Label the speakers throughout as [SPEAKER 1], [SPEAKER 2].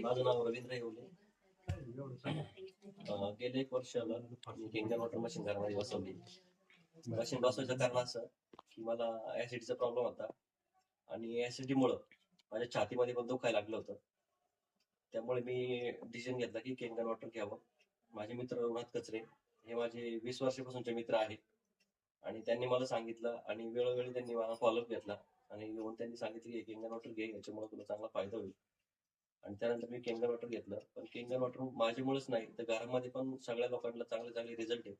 [SPEAKER 1] माझं नाव रवींद्र येवले. गेले 1 वर्षाला मी किंगन वॉटर मशीन घरामध्ये बसवली. मशीन बसवायचं कारण असं की मला ऍसिडचा प्रॉब्लेम होता आणि ऍसिडीमुळं माझ्या छातीमध्ये पण दुखायला लागलं होतं. त्यामुळे मी डिसिजन घेतला की किंगन वॉटर घ्यावं. माझे मित्र रघुनाथ कचरे हे माझे 20 वर्षापासूनचे मित्र आहेत आणि त्यांनी मला सांगितलं आणि वेळोवेळी त्यांनी मला फॉलोअप घेतला आणि येऊन त्यांनी सांगितलं की किंगन वॉटर घे, याच्यामुळे तुला चांगला फायदा होईल. आणि त्यानंतर मी किंगन वॉटर घेतलं. पण किंगन वॉटर माझ्यामुळेच नाही तर घरामध्ये पण सगळ्या लोकांना चांगले चांगले रिझल्ट आहे.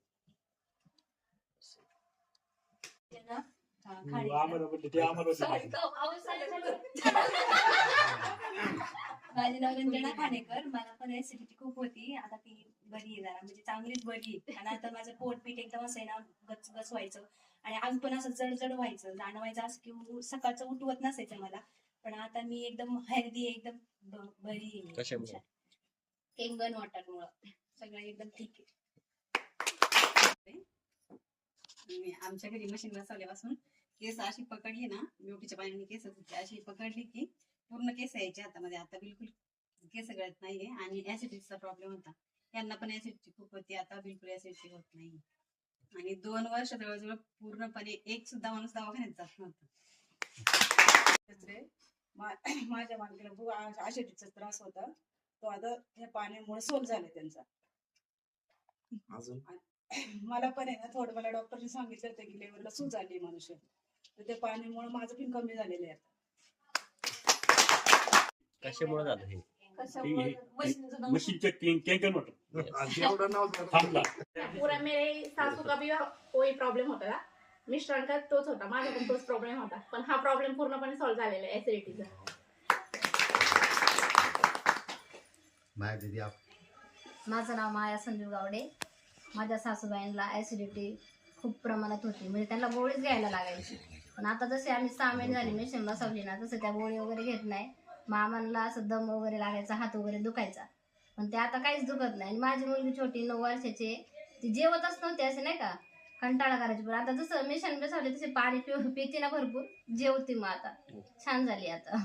[SPEAKER 2] माझे नाव रंजना खानेकर. मला पण ऍसिडिटी खूप होती, आता ती बरी आहे जरा, म्हणजे चांगलीच बरी आहे. आणि आता माझं पोटपीठ एकदम असं आहे ना, गचगच व्हायचं आणि आज पण असं जडजड व्हायचं, जाणवायचं असं की सकाळचं उठवत नसायचं मला. पण आता मी एकदम हेल्दी, एकदम बरी आहे.
[SPEAKER 1] कशामुळे?
[SPEAKER 2] किंगन वॉटर मुळे सगळं एकदम ठीक आहे.
[SPEAKER 3] आमच्या घरी मशीन बसवल्यापासून केस अशी पकडली ना, ब्युटीच्या पाण्याने केस अशी पकडली की पूर्ण केस यायचे हातामध्ये. आता बिलकुल केस गळत नाहीये आणि ऍसिडिटीचा प्रॉब्लेम होता. यांना पण ऍसिडिटी खूप होती, आता बिलकुल ऍसिडिटी होत नाही. आणि 2 वर्ष जवळजवळ पूर्णपणे एक सुद्धा माणूस दवाखान्यात जात नव्हता.
[SPEAKER 4] माझ्या मालकीला खूप ऍसिडिटीचा त्रास होता, तो आता या पाण्यामुळे सोल झाला त्यांचा.
[SPEAKER 5] अजून
[SPEAKER 4] मला पण आहे ना, थोडं मला डॉक्टरने सांगितलं होतं की लेवरला सूज आली मनुष्य, तर त्या पाण्यामुळे माझं पण कमी झालेलं आहे.
[SPEAKER 1] कशामुळे झालं हे?
[SPEAKER 6] मशीन किंगन वॉटर थांबला.
[SPEAKER 7] पूरा मेरे सासू का भी कोई प्रॉब्लेम होता था, मिस्टरांचा तोच होता, माझा पण तोच प्रॉब्लेम होता. पण हा प्रॉब्लेम पूर्णपणे सॉल्व्ह झालेला आहे ऍसिडिटीचा.
[SPEAKER 8] माझं नाव माया संजीव गावडे. माझ्या सासूबाईंना ऍसिडिटी खूप प्रमाणात होती, म्हणजे त्यांना गोळीच घ्यायला लागायची. पण आता जसे आम्ही 6 महिने झाली मशीन बसवली ना, तसं त्या गोळी वगैरे घेत नाही. मामांना असं दम वगैरे लागायचा, हात वगैरे दुखायचा, पण ते आता काहीच दुखत नाही. आणि माझी मुलगी छोटी 9 वर्षाची, ती जेवतच नव्हती, असे नाही का कंटाळा करायची. पण आता जसं मशीन बसवली तसे पाणी पिते ना भरपूर, जेवते. मग आता छान झाली आता.